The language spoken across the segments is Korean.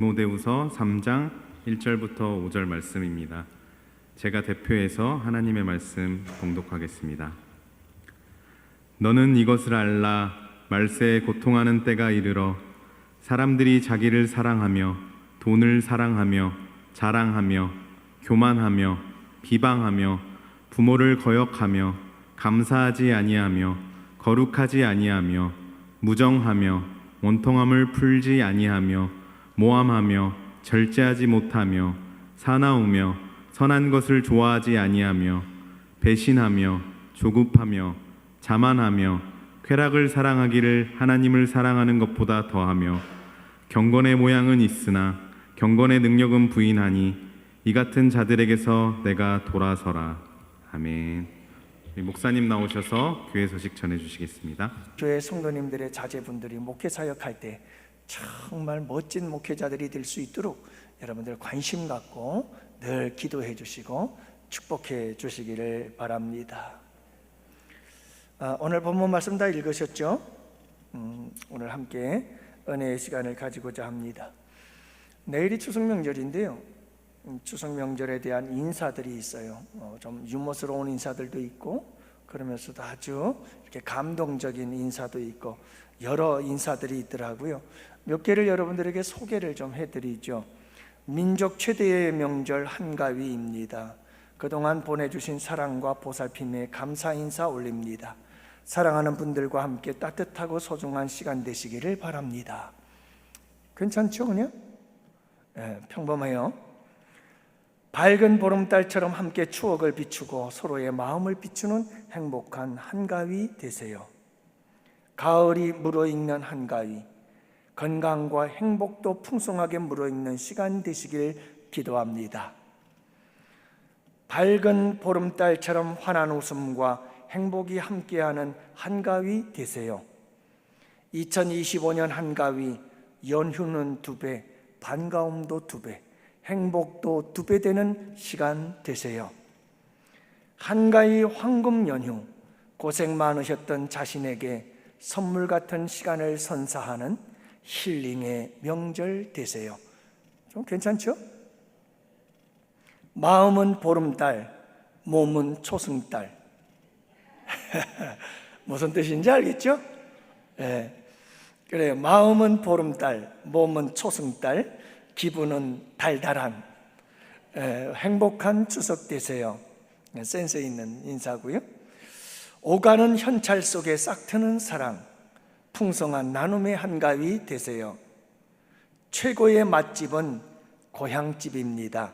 디모데후서 3장 1절부터 5절 말씀입니다. 제가 대표해서 하나님의 말씀 봉독하겠습니다. 너는 이것을 알라. 말세에 고통하는 때가 이르러 사람들이 자기를 사랑하며 돈을 사랑하며 자랑하며 교만하며 비방하며 부모를 거역하며 감사하지 아니하며 거룩하지 아니하며 무정하며 원통함을 풀지 아니하며 모함하며 절제하지 못하며 사나우며 선한 것을 좋아하지 아니하며 배신하며 조급하며 자만하며 쾌락을 사랑하기를 하나님을 사랑하는 것보다 더하며 경건의 모양은 있으나 경건의 능력은 부인하니 이 같은 자들에게서 내가 돌아서라. 아멘. 목사님 나오셔서 교회 소식 전해주시겠습니다. 교회 성도님들의 자제분들이 목회 사역할 때 정말 멋진 목회자들이 될 수 있도록 여러분들 관심 갖고 늘 기도해 주시고 축복해 주시기를 바랍니다. 오늘 본문 말씀 다 읽으셨죠? 오늘 함께 은혜의 시간을 가지고자 합니다. 내일이 추석 명절인데요. 추석 명절에 대한 인사들이 있어요. 좀 유머스러운 인사들도 있고 그러면서도 아주 이렇게 감동적인 인사도 있고 여러 인사들이 있더라고요. 몇 개를 여러분들에게 소개를 좀 해드리죠. 민족 최대의 명절 한가위입니다. 그동안 보내주신 사랑과 보살핌에 감사 인사 올립니다. 사랑하는 분들과 함께 따뜻하고 소중한 시간 되시기를 바랍니다. 괜찮죠 그냥? 평범해요. 밝은 보름달처럼 함께 추억을 비추고 서로의 마음을 비추는 행복한 한가위 되세요. 가을이 물어익는 한가위, 건강과 행복도 풍성하게 물어익는 시간 되시길 기도합니다. 밝은 보름달처럼 환한 웃음과 행복이 함께하는 한가위 되세요. 2025년 한가위, 연휴는 2배, 반가움도 2배, 행복도 2배 되는 시간 되세요. 한가위 황금 연휴, 고생 많으셨던 자신에게 선물 같은 시간을 선사하는 힐링의 명절 되세요. 좀 괜찮죠? 마음은 보름달, 몸은 초승달. 무슨 뜻인지 알겠죠? 그래요. 마음은 보름달, 몸은 초승달, 기분은 달달한 행복한 추석 되세요. 센스 있는 인사고요. 오가는 현찰 속에 싹트는 사랑, 풍성한 나눔의 한가위 되세요. 최고의 맛집은 고향집입니다.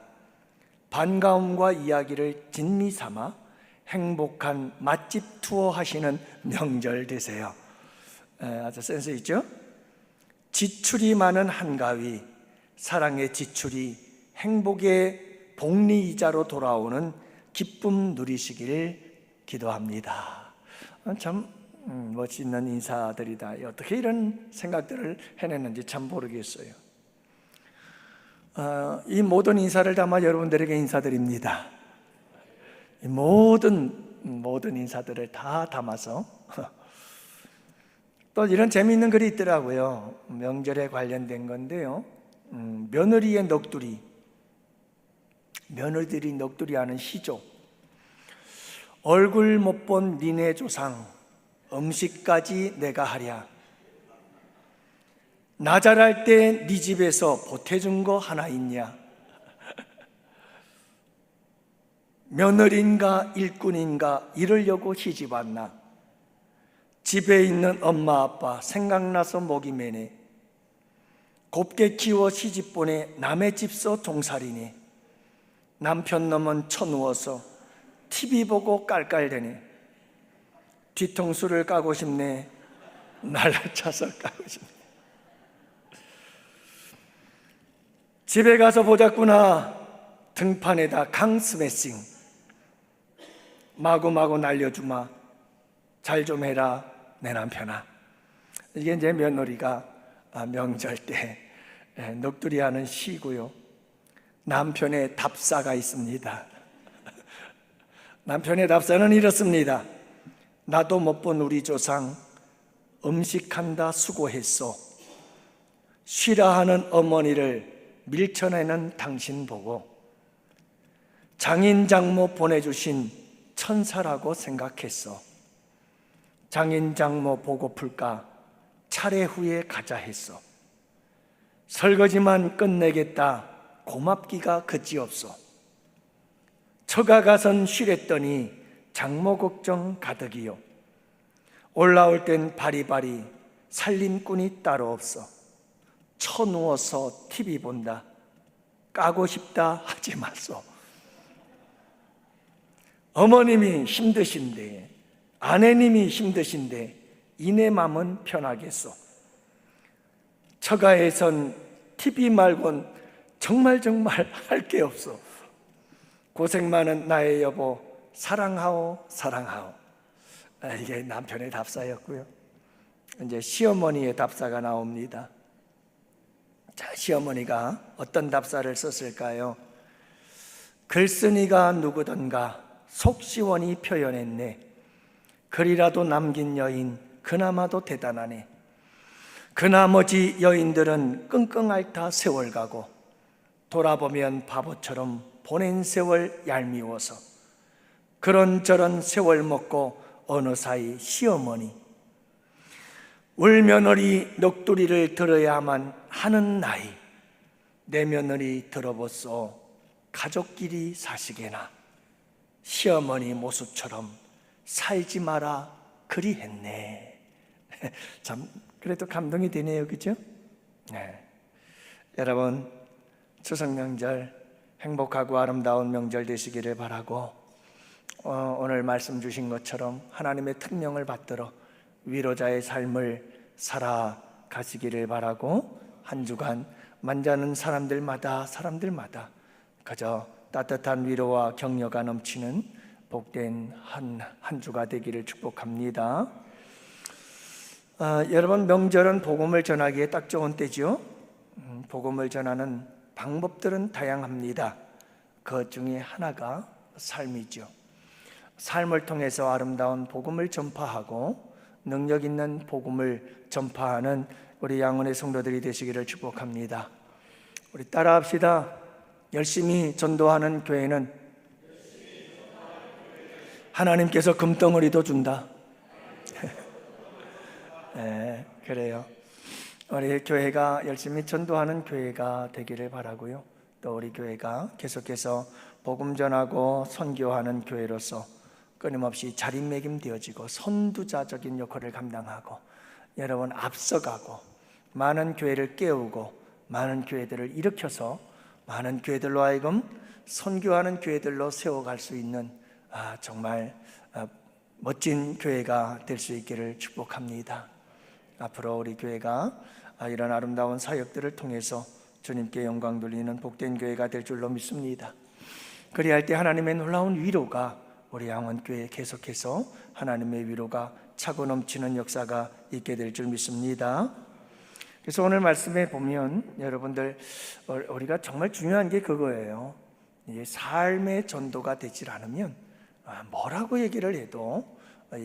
반가움과 이야기를 진미 삼아 행복한 맛집 투어 하시는 명절 되세요. 아주 센스 있죠? 지출이 많은 한가위, 사랑의 지출이 행복의 복리이자로 돌아오는 기쁨 누리시기를 기도합니다. 참 멋있는 인사들이다. 어떻게 이런 생각들을 해냈는지 참 모르겠어요. 이 모든 인사를 담아 여러분들에게 인사드립니다. 이 모든 인사들을 다 담아서 또 이런 재미있는 글이 있더라고요. 명절에 관련된 건데요. 며느리의 넋두리, 며느리들이 넋두리하는 시조. 얼굴 못 본 니네 조상, 음식까지 내가 하랴. 나 자랄 때 네 집에서 보태준 거 하나 있냐. 며느리인가 일꾼인가 이러려고 시집 왔나. 집에 있는 엄마 아빠 생각나서 목이 메네. 곱게 키워 시집 보내 남의 집서 종살이네. 남편 놈은 쳐누워서 TV 보고 깔깔대네. 뒤통수를 까고 싶네. 날라차서 까고 싶네. 집에 가서 보자꾸나. 등판에다 강 스매싱. 마구마구 날려주마. 잘 좀 해라 내 남편아. 이게 이제 며느리가 명절 때 넋두리하는 시고요. 남편의 답사가 있습니다. 남편의 답사는 이렇습니다. 나도 못 본 우리 조상 음식한다 수고했소. 쉬라 하는 어머니를 밀천에는 당신 보고 장인 장모 보내주신 천사라고 생각했어. 장인 장모 보고플까 차례 후에 가자 했어. 설거지만 끝내겠다 고맙기가 그지없어. 처가 가선 쉬랬더니 장모 걱정 가득이요. 올라올 땐 바리바리 살림꾼이 따로 없어. 쳐누워서 TV 본다 까고 싶다 하지 마소. 어머님이 힘드신데 아내님이 힘드신데 이내 맘은 편하겠소. 처가에선 TV 말곤 정말 할 게 없어. 고생 많은 나의 여보 사랑하오 사랑하오. 이게 남편의 답사였고요. 이제 시어머니의 답사가 나옵니다. 자, 시어머니가 어떤 답사를 썼을까요? 글쓴이가 누구던가 속 시원히 표현했네. 글이라도 남긴 여인 그나마도 대단하네. 그 나머지 여인들은 끙끙 앓다 세월 가고 돌아보면 바보처럼 보낸 세월 얄미워서 그런저런 세월 먹고 어느 사이 시어머니 울 며느리 넋두리를 들어야만 하는 나이. 내 며느리 들어보소 가족끼리 사시게나 시어머니 모습처럼 살지 마라 그리했네. 참 그래도 감동이 되네요, 그죠? 네. 여러분 추석 명절 행복하고 아름다운 명절 되시기를 바라고 오늘 말씀 주신 것처럼 하나님의 특명을 받들어 위로자의 삶을 살아가시기를 바라고 한 주간 만나는 사람들마다 그저 따뜻한 위로와 격려가 넘치는 복된 한 주가 되기를 축복합니다. 여러분 명절은 복음을 전하기에 딱 좋은 때죠. 복음을 전하는 방법들은 다양합니다. 그 중에 하나가 삶이죠. 삶을 통해서 아름다운 복음을 전파하고 능력 있는 복음을 전파하는 우리 양원의 성도들이 되시기를 축복합니다. 우리 따라합시다. 열심히 전도하는 교회는 하나님께서 금덩어리도 준다. 네, 그래요. 우리 교회가 열심히 전도하는 교회가 되기를 바라고요. 또 우리 교회가 계속해서 복음 전하고 선교하는 교회로서 끊임없이 자리매김되어지고 선두자적인 역할을 감당하고 여러분 앞서가고 많은 교회를 깨우고 많은 교회들을 일으켜서 많은 교회들로 하여금 선교하는 교회들로 세워갈 수 있는 정말 멋진 교회가 될 수 있기를 축복합니다. 앞으로 우리 교회가 이런 아름다운 사역들을 통해서 주님께 영광 돌리는 복된 교회가 될 줄로 믿습니다. 그리할 때 하나님의 놀라운 위로가 우리 양원교회에 계속해서 하나님의 위로가 차고 넘치는 역사가 있게 될 줄 믿습니다. 그래서 오늘 말씀에 보면 여러분들 우리가 정말 중요한 게 그거예요. 삶의 전도가 되질 않으면 뭐라고 얘기를 해도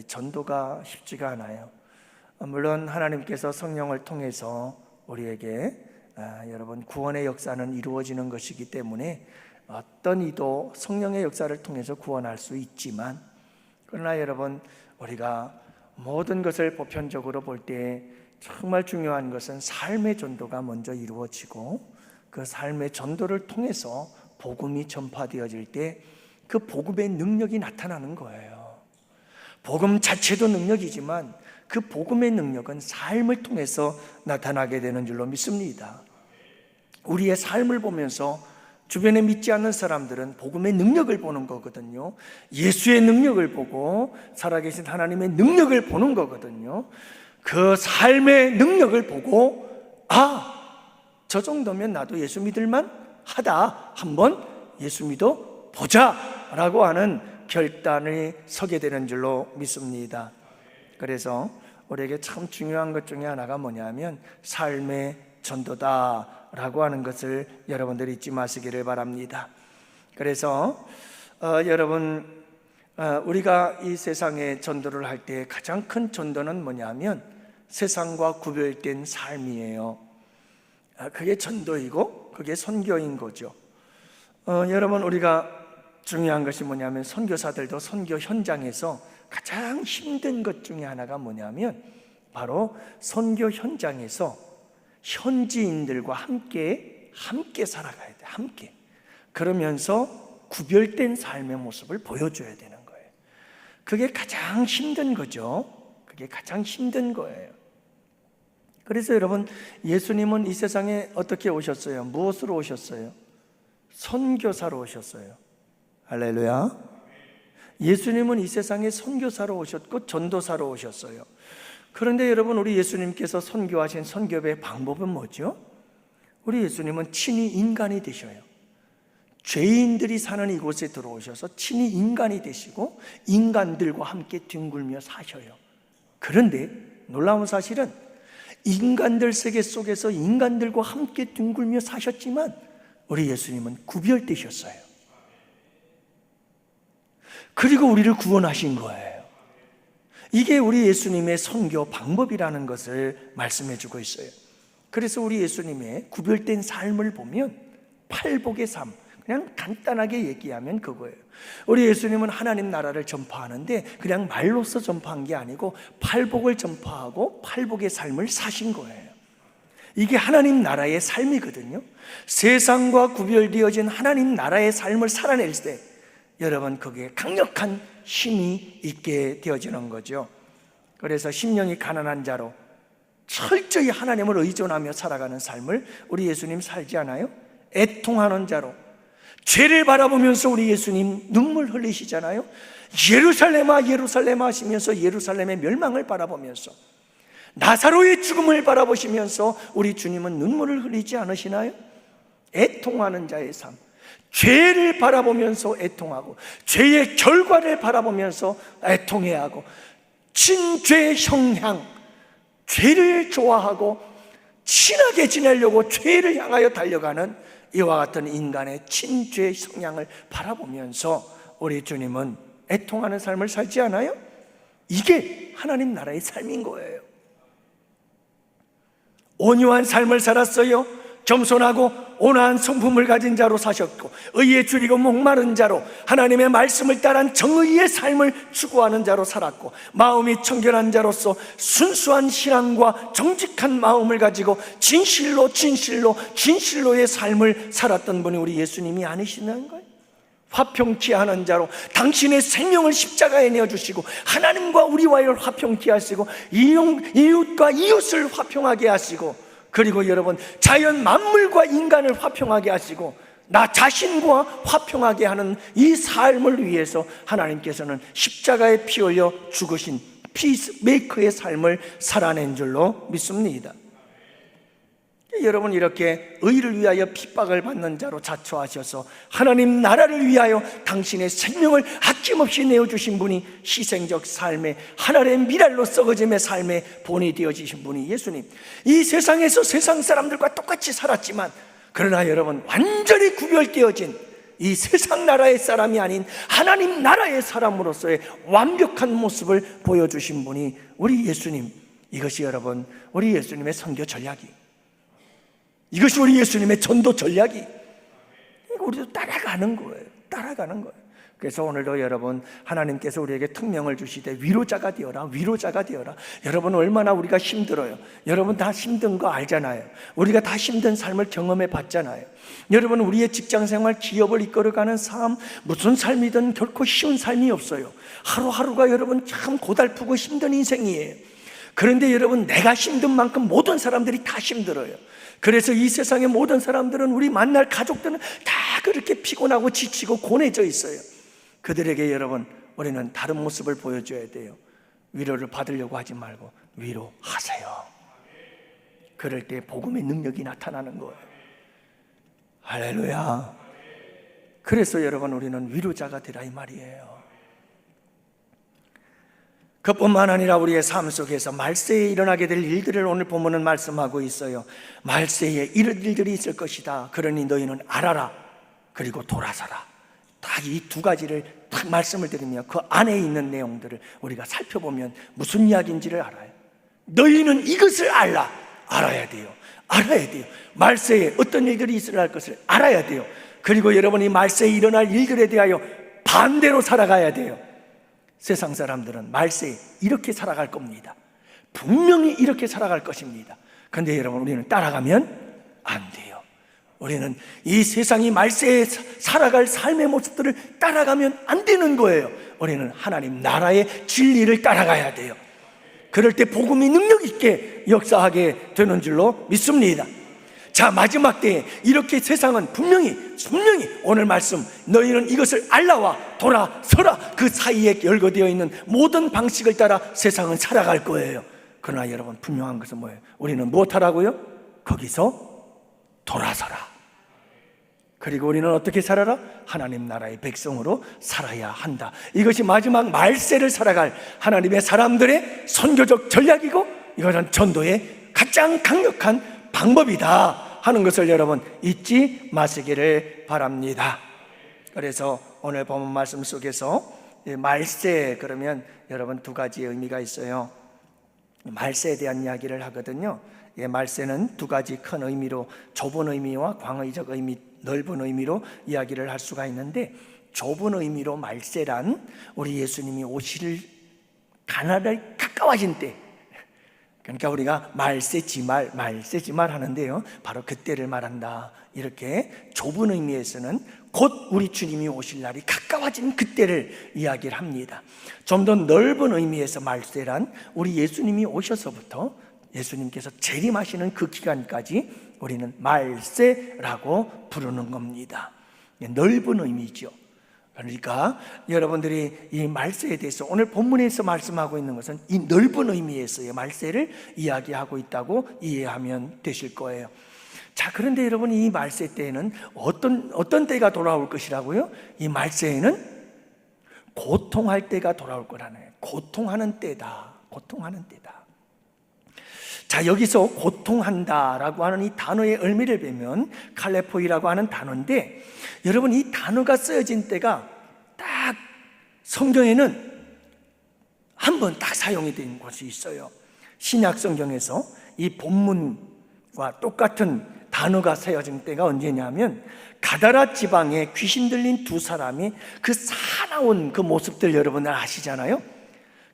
전도가 쉽지가 않아요. 물론 하나님께서 성령을 통해서 우리에게 여러분 구원의 역사는 이루어지는 것이기 때문에 어떤 이도 성령의 역사를 통해서 구원할 수 있지만 그러나 여러분 우리가 모든 것을 보편적으로 볼 때 정말 중요한 것은 삶의 전도가 먼저 이루어지고 그 삶의 전도를 통해서 복음이 전파되어질 때 그 복음의 능력이 나타나는 거예요. 복음 자체도 능력이지만 그 복음의 능력은 삶을 통해서 나타나게 되는 줄로 믿습니다. 우리의 삶을 보면서 주변에 믿지 않는 사람들은 복음의 능력을 보는 거거든요. 예수의 능력을 보고 살아계신 하나님의 능력을 보는 거거든요. 그 삶의 능력을 보고 저 정도면 나도 예수 믿을만 하다. 한번 예수 믿어 보자 라고 하는 결단이 서게 되는 줄로 믿습니다. 그래서 우리에게 참 중요한 것 중에 하나가 뭐냐면 삶의 전도다라고 하는 것을 여러분들이 잊지 마시기를 바랍니다. 그래서 여러분 우리가 이 세상에 전도를 할 때 가장 큰 전도는 뭐냐면 세상과 구별된 삶이에요. 그게 전도이고 그게 선교인 거죠. 여러분, 우리가 중요한 것이 뭐냐면 선교사들도 선교 현장에서 가장 힘든 것 중에 하나가 뭐냐면 바로 선교 현장에서 현지인들과 함께 살아가야 돼. 함께. 그러면서 구별된 삶의 모습을 보여줘야 되는 거예요. 그게 가장 힘든 거죠. 그게 가장 힘든 거예요. 그래서 여러분, 예수님은 이 세상에 어떻게 오셨어요? 무엇으로 오셨어요? 선교사로 오셨어요. 할렐루야. 예수님은 이 세상에 선교사로 오셨고 전도사로 오셨어요. 그런데 여러분, 우리 예수님께서 선교하신 선교의 방법은 뭐죠? 우리 예수님은 친히 인간이 되셔요. 죄인들이 사는 이곳에 들어오셔서 친히 인간이 되시고 인간들과 함께 뒹굴며 사셔요. 그런데 놀라운 사실은 인간들 세계 속에서 인간들과 함께 뒹굴며 사셨지만 우리 예수님은 구별되셨어요. 그리고 우리를 구원하신 거예요. 이게 우리 예수님의 선교 방법이라는 것을 말씀해 주고 있어요. 그래서 우리 예수님의 구별된 삶을 보면 팔복의 삶, 그냥 간단하게 얘기하면 그거예요. 우리 예수님은 하나님 나라를 전파하는데 그냥 말로써 전파한 게 아니고 팔복을 전파하고 팔복의 삶을 사신 거예요. 이게 하나님 나라의 삶이거든요. 세상과 구별되어진 하나님 나라의 삶을 살아낼 때 여러분, 그게 강력한 힘이 있게 되어지는 거죠. 그래서 심령이 가난한 자로 철저히 하나님을 의존하며 살아가는 삶을 우리 예수님 살지 않아요? 애통하는 자로 죄를 바라보면서 우리 예수님 눈물 흘리시잖아요. 예루살렘아 예루살렘아 하시면서 예루살렘의 멸망을 바라보면서 나사로의 죽음을 바라보시면서 우리 주님은 눈물을 흘리지 않으시나요? 애통하는 자의 삶, 죄를 바라보면서 애통하고 죄의 결과를 바라보면서 애통해야 하고 친죄 형향, 죄를 좋아하고 친하게 지내려고 죄를 향하여 달려가는 이와 같은 인간의 친죄 성향을 바라보면서 우리 주님은 애통하는 삶을 살지 않아요? 이게 하나님 나라의 삶인 거예요. 온유한 삶을 살았어요. 겸손하고 온화한 성품을 가진 자로 사셨고 의에 줄이고 목마른 자로 하나님의 말씀을 따른 정의의 삶을 추구하는 자로 살았고 마음이 청결한 자로서 순수한 신앙과 정직한 마음을 가지고 진실로의 삶을 살았던 분이 우리 예수님이 아니시는 거예요. 화평케 하는 자로 당신의 생명을 십자가에 내어주시고 하나님과 우리와의 화평케 하시고 이웃과 이웃을 화평하게 하시고 그리고 여러분, 자연 만물과 인간을 화평하게 하시고 나 자신과 화평하게 하는 이 삶을 위해서 하나님께서는 십자가에 피 흘려 죽으신 피스메이커의 삶을 살아낸 줄로 믿습니다. 여러분, 이렇게 의를 위하여 핍박을 받는 자로 자처하셔서 하나님 나라를 위하여 당신의 생명을 아낌없이 내어주신 분이 희생적 삶의 하나님의 미랄로 썩어짐의 삶의 본이 되어지신 분이 예수님. 이 세상에서 세상 사람들과 똑같이 살았지만 그러나 여러분, 완전히 구별되어진 이 세상 나라의 사람이 아닌 하나님 나라의 사람으로서의 완벽한 모습을 보여주신 분이 우리 예수님. 이것이 여러분, 우리 예수님의 선교 전략이, 이것이 우리 예수님의 전도 전략이, 우리도 따라가는 거예요. 따라가는 거예요. 그래서 오늘도 여러분, 하나님께서 우리에게 특명을 주시되 위로자가 되어라, 위로자가 되어라. 여러분, 얼마나 우리가 힘들어요. 여러분 다 힘든 거 알잖아요. 우리가 다 힘든 삶을 경험해 봤잖아요. 여러분, 우리의 직장생활, 기업을 이끌어가는 삶, 무슨 삶이든 결코 쉬운 삶이 없어요. 하루하루가 여러분 참 고달프고 힘든 인생이에요. 그런데 여러분, 내가 힘든 만큼 모든 사람들이 다 힘들어요. 그래서 이 세상의 모든 사람들은, 우리 만날 가족들은 다 그렇게 피곤하고 지치고 고뇌져 있어요. 그들에게 여러분, 우리는 다른 모습을 보여줘야 돼요. 위로를 받으려고 하지 말고 위로하세요. 그럴 때 복음의 능력이 나타나는 거예요. 할렐루야. 그래서 여러분, 우리는 위로자가 되라 이 말이에요. 그뿐만 아니라 우리의 삶 속에서 말세에 일어나게 될 일들을 오늘 본문은 말씀하고 있어요. 말세에 이런 일들이 있을 것이다. 그러니 너희는 알아라. 그리고 돌아서라. 딱 이 두 가지를 딱 말씀을 드리며 그 안에 있는 내용들을 우리가 살펴보면 무슨 이야기인지를 알아요. 너희는 이것을 알아야 돼요. 알아야 돼요. 말세에 어떤 일들이 일어날 것을 알아야 돼요. 그리고 여러분이 말세에 일어날 일들에 대하여 반대로 살아가야 돼요. 세상 사람들은 말세에 이렇게 살아갈 겁니다. 분명히 이렇게 살아갈 것입니다. 그런데 여러분, 우리는 따라가면 안 돼요. 우리는 이 세상이 말세에 살아갈 삶의 모습들을 따라가면 안 되는 거예요. 우리는 하나님 나라의 진리를 따라가야 돼요. 그럴 때 복음이 능력 있게 역사하게 되는 줄로 믿습니다. 자, 마지막 때에 이렇게 세상은 분명히 오늘 말씀, 너희는 이것을 알라와 돌아서라, 그 사이에 열거되어 있는 모든 방식을 따라 세상은 살아갈 거예요. 그러나 여러분, 분명한 것은 뭐예요? 우리는 무엇하라고요? 거기서 돌아서라. 그리고 우리는 어떻게 살아라? 하나님 나라의 백성으로 살아야 한다. 이것이 마지막 말세를 살아갈 하나님의 사람들의 선교적 전략이고, 이것은 전도의 가장 강력한 방법이다 하는 것을 여러분 잊지 마시기를 바랍니다. 그래서 오늘 본문 말씀 속에서 말세, 그러면 여러분 두 가지 의미가 있어요. 말세에 대한 이야기를 하거든요. 말세는 두 가지 큰 의미로, 좁은 의미와 광의적 의미, 넓은 의미로 이야기를 할 수가 있는데, 좁은 의미로 말세란 우리 예수님이 오실 가나다에 가까워진 때, 그러니까 우리가 말세지말 하는데요, 바로 그때를 말한다. 이렇게 좁은 의미에서는 곧 우리 주님이 오실 날이 가까워진 그때를 이야기를 합니다. 좀 더 넓은 의미에서 말세란 우리 예수님이 오셔서부터 예수님께서 재림하시는 그 기간까지 우리는 말세라고 부르는 겁니다. 넓은 의미죠. 그러니까 여러분들이 이 말세에 대해서 오늘 본문에서 말씀하고 있는 것은 이 넓은 의미에서의 말세를 이야기하고 있다고 이해하면 되실 거예요. 자, 그런데 여러분, 이 말세 때에는 어떤 때가 돌아올 것이라고요? 이 말세에는 고통할 때가 돌아올 거라는 거예요. 고통하는 때다. 자, 여기서 고통한다라고 하는 이 단어의 의미를 보면 칼레포이라고 하는 단어인데, 여러분, 이 단어가 쓰여진 때가 딱 성경에는 한 번 딱 사용이 된 곳이 있어요. 신약 성경에서 이 본문과 똑같은 단어가 쓰여진 때가 언제냐면, 가다라 지방에 귀신 들린 두 사람이 그 살아온 그 모습들 여러분 아시잖아요.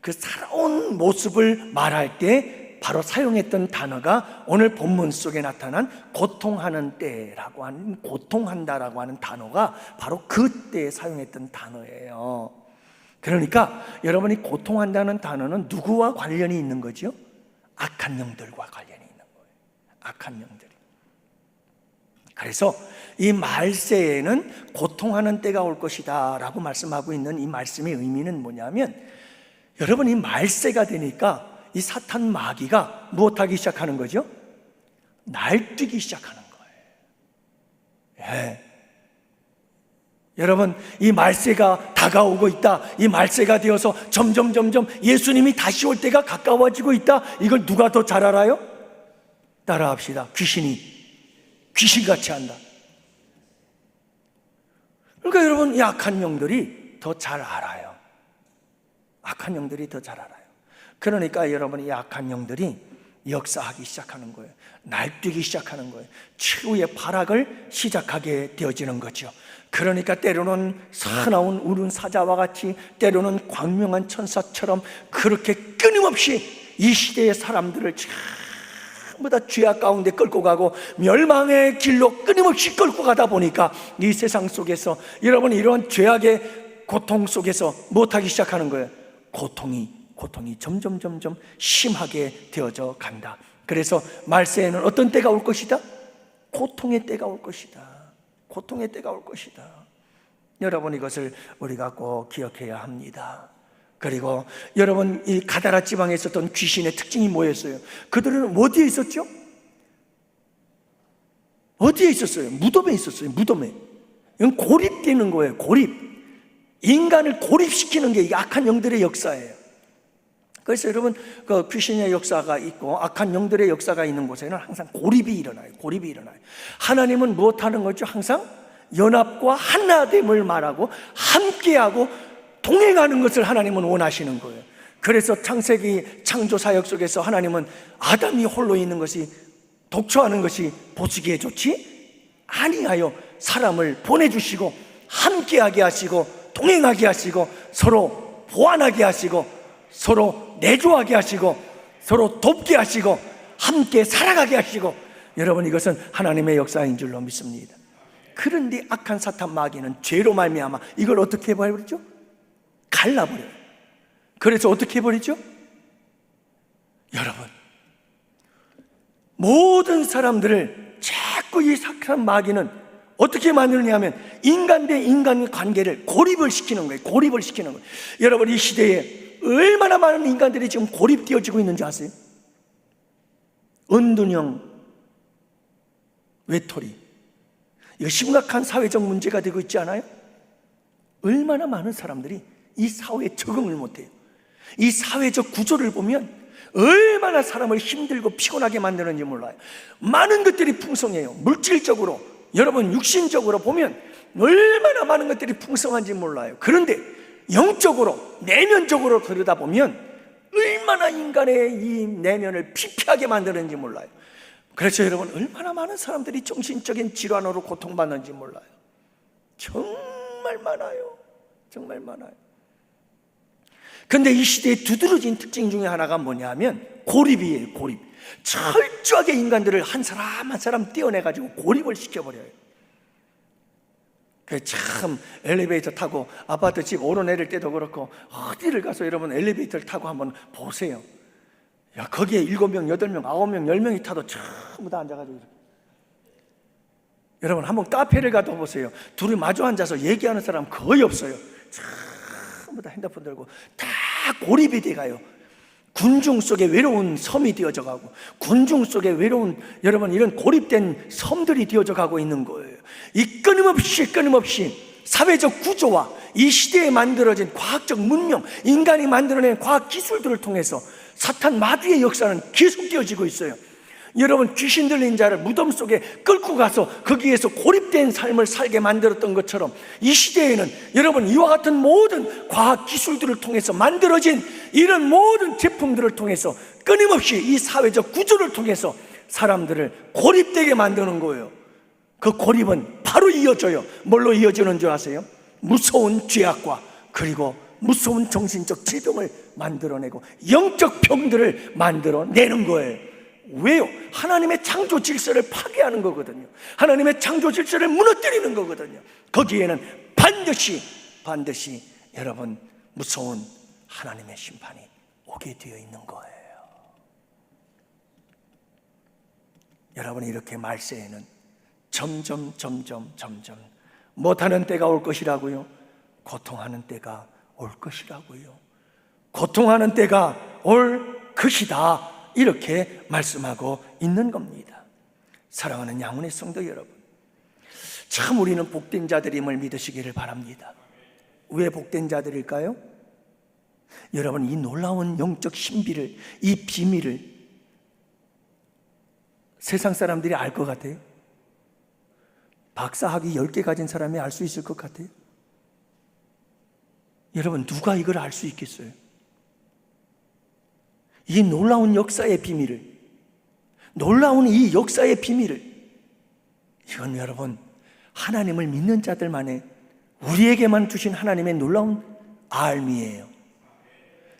그 살아온 모습을 말할 때 바로 사용했던 단어가 오늘 본문 속에 나타난 고통하는 때라고 하는, 고통한다라고 하는 단어가 바로 그때 사용했던 단어예요. 그러니까 여러분이 고통한다는 단어는 누구와 관련이 있는 거죠? 악한 영들과 관련이 있는 거예요. 악한 영들이. 그래서 이 말세에는 고통하는 때가 올 것이다 라고 말씀하고 있는 이 말씀의 의미는 뭐냐면, 여러분, 이 말세가 되니까 이 사탄 마귀가 무엇하기 시작하는 거죠? 날뛰기 시작하는 거예요. 여러분, 이 말세가 다가오고 있다, 이 말세가 되어서 점점 예수님이 다시 올 때가 가까워지고 있다, 이걸 누가 더 잘 알아요? 따라합시다. 귀신같이 한다. 그러니까 여러분, 이 악한 영들이 더 잘 알아요. 악한 영들이 더 잘 알아요. 그러니까 여러분, 이 악한 영들이 역사하기 시작하는 거예요. 날뛰기 시작하는 거예요. 최후의 발악을 시작하게 되어지는 거죠. 그러니까 때로는 사나운 우는 사자와 같이, 때로는 광명한 천사처럼 그렇게 끊임없이 이 시대의 사람들을 전부 다 죄악 가운데 끌고 가고 멸망의 길로 끊임없이 끌고 가다 보니까 이 세상 속에서 여러분, 이런 죄악의 고통 속에서 무엇하기 시작하는 거예요? 고통이 점점 심하게 되어져 간다. 그래서 말세에는 어떤 때가 올 것이다? 고통의 때가 올 것이다. 여러분, 이것을 우리가 꼭 기억해야 합니다. 그리고 여러분, 이 가다라 지방에 있었던 귀신의 특징이 뭐였어요? 그들은 어디에 있었죠? 어디에 있었어요? 무덤에 있었어요. 무덤에. 이건 고립되는 거예요. 인간을 고립시키는 게 이 악한 영들의 역사예요. 그래서 여러분, 그 귀신의 역사가 있고 악한 영들의 역사가 있는 곳에는 항상 고립이 일어나요. 하나님은 무엇하는 거죠? 항상 연합과 하나됨을 말하고 함께하고 동행하는 것을 하나님은 원하시는 거예요. 그래서 창세기 창조 사역 속에서 하나님은 아담이 홀로 있는 것이 독초하는 것이 보시기에 좋지 아니하여 사람을 보내주시고 함께하게 하시고 동행하게 하시고 서로 보완하게 하시고 서로 내조하게 하시고 서로 돕게 하시고 함께 살아가게 하시고, 여러분 이것은 하나님의 역사인 줄로 믿습니다. 그런데 악한 사탄 마귀는 죄로 말미암아 이걸 어떻게 해버리죠? 갈라버려요. 그래서 어떻게 해버리죠? 여러분, 모든 사람들을 자꾸 이 악한 마귀는 어떻게 만드느냐 하면 인간 대 인간 관계를 고립을 시키는 거예요. 고립을 시키는 거예요. 여러분, 이 시대에 얼마나 많은 인간들이 지금 고립되어지고 있는지 아세요? 은둔형 외톨이, 이거 심각한 사회적 문제가 되고 있지 않아요? 얼마나 많은 사람들이 이 사회에 적응을 못해요. 이 사회적 구조를 보면 얼마나 사람을 힘들고 피곤하게 만드는지 몰라요. 많은 것들이 풍성해요. 물질적으로, 여러분 육신적으로 보면 얼마나 많은 것들이 풍성한지 몰라요. 그런데 영적으로, 내면적으로 들여다보면 얼마나 인간의 이 내면을 피폐하게 만드는지 몰라요. 그래서 여러분, 얼마나 많은 사람들이 정신적인 질환으로 고통받는지 몰라요. 정말 많아요. 정말 많아요. 근데 이 시대의 두드러진 특징 중에 하나가 뭐냐면 고립이에요. 고립. 철저하게 인간들을 한 사람 한 사람 떼어내가지고 고립을 시켜버려요. 그 참 엘리베이터 타고 아파트 집 오르내릴 때도 그렇고 어디를 가서 여러분 엘리베이터를 타고 한번 보세요. 야, 거기에 7명, 8명, 9명, 10명이 타도 전부 다 앉아가지고 이렇게. 여러분 한번 카페를 가도 보세요. 둘이 마주 앉아서 얘기하는 사람 거의 없어요. 전부 다 핸드폰 들고 다 고립이 돼가요. 군중 속에 외로운 섬이 되어져 가고, 군중 속에 외로운, 여러분 이런 고립된 섬들이 되어져 가고 있는 거예요. 이 끊임없이 사회적 구조와 이 시대에 만들어진 과학적 문명, 인간이 만들어낸 과학 기술들을 통해서 사탄 마귀의 역사는 계속되어지고 있어요. 여러분, 귀신 들린 자를 무덤 속에 끌고 가서 거기에서 고립된 삶을 살게 만들었던 것처럼 이 시대에는 여러분 이와 같은 모든 과학 기술들을 통해서 만들어진 이런 모든 제품들을 통해서 끊임없이 이 사회적 구조를 통해서 사람들을 고립되게 만드는 거예요. 그 고립은 바로 이어져요. 뭘로 이어지는 줄 아세요? 무서운 죄악과 그리고 무서운 정신적 질병을 만들어내고 영적 병들을 만들어내는 거예요. 왜요? 하나님의 창조 질서를 파괴하는 거거든요. 하나님의 창조 질서를 무너뜨리는 거거든요. 거기에는 반드시 여러분 무서운 하나님의 심판이 오게 되어 있는 거예요. 여러분, 이렇게 말세에는 점점 못하는 때가 올 것이라고요. 고통하는 때가 올 것이라고요. 고통하는 때가 올 것이다, 이렇게 말씀하고 있는 겁니다. 사랑하는 양훈의 성도 여러분, 참 우리는 복된 자들임을 믿으시기를 바랍니다. 왜 복된 자들일까요? 여러분, 이 놀라운 영적 신비를, 이 비밀을 세상 사람들이 알 것 같아요? 박사학위 10개 가진 사람이 알 수 있을 것 같아요? 여러분, 누가 이걸 알 수 있겠어요? 이 놀라운 역사의 비밀을, 놀라운 이 역사의 비밀을, 이건 여러분 하나님을 믿는 자들만의, 우리에게만 주신 하나님의 놀라운 알미예요.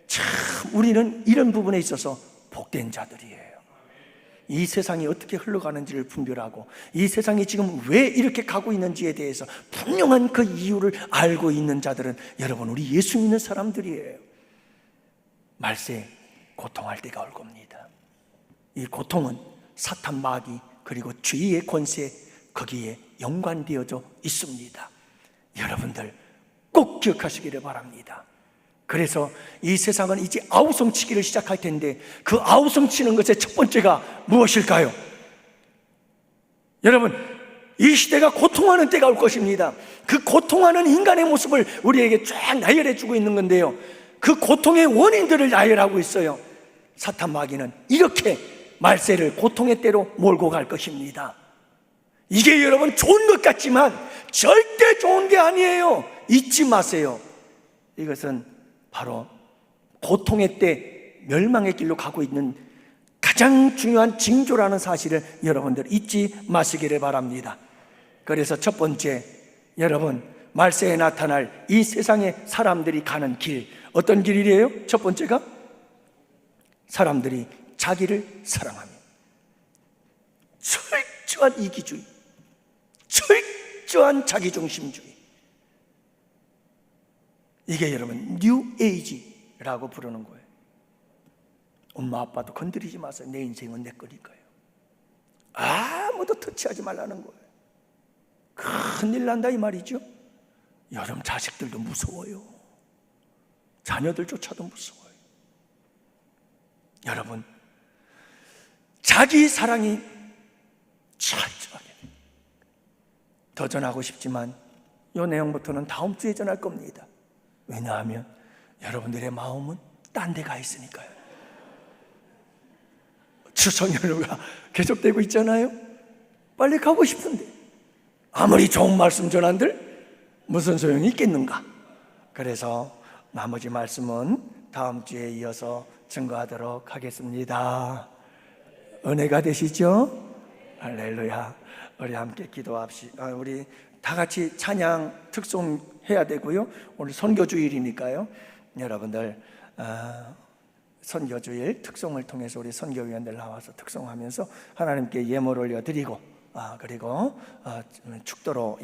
참 우리는 이런 부분에 있어서 복된 자들이에요. 이 세상이 어떻게 흘러가는지를 분별하고 이 세상이 지금 왜 이렇게 가고 있는지에 대해서 분명한 그 이유를 알고 있는 자들은 여러분 우리 예수 믿는 사람들이에요. 말세 고통할 때가 올 겁니다. 이 고통은 사탄 마귀 그리고 죄의 권세, 거기에 연관되어져 있습니다. 여러분들 꼭 기억하시기를 바랍니다. 그래서 이 세상은 이제 아우성치기를 시작할 텐데 그 아우성치는 것의 첫 번째가 무엇일까요? 여러분, 이 시대가 고통하는 때가 올 것입니다. 그 고통하는 인간의 모습을 우리에게 쫙 나열해 주고 있는 건데요, 그 고통의 원인들을 나열하고 있어요. 사탄 마귀는 이렇게 말세를 고통의 때로 몰고 갈 것입니다. 이게 여러분 좋은 것 같지만 절대 좋은 게 아니에요. 잊지 마세요. 이것은 바로 고통의 때 멸망의 길로 가고 있는 가장 중요한 징조라는 사실을 여러분들 잊지 마시기를 바랍니다. 그래서 첫 번째, 여러분 말세에 나타날 이 세상에 사람들이 가는 길, 어떤 길이래요? 첫 번째가 사람들이 자기를 사랑하며 철저한 이기주의, 철저한 자기중심주의, 이게 여러분 뉴 에이지라고 부르는 거예요. 엄마 아빠도 건드리지 마세요. 내 인생은 내 거니까요. 아무도 터치하지 말라는 거예요. 큰일 난다 이 말이죠. 여러분 자식들도 무서워요. 자녀들조차도 무서워요. 여러분 자기 사랑이 철저하게, 더 전하고 싶지만 이 내용부터는 다음 주에 전할 겁니다. 왜냐하면 여러분들의 마음은 딴 데 가 있으니까요. 추석 연휴가 계속되고 있잖아요. 빨리 가고 싶은데 아무리 좋은 말씀 전한들 무슨 소용이 있겠는가. 그래서 나머지 말씀은 다음 주에 이어서 증거하도록 하겠습니다. 은혜가 되시죠? 할렐루야. 우리 함께 기도합시다. 우리 다 같이 찬양 특송해야 되고요. 오늘 선교주일이니까요. 여러분들 선교주일 특송을 통해서 우리 선교위원들 나와서 특송하면서 하나님께 예물을 올려드리고 그리고 축도로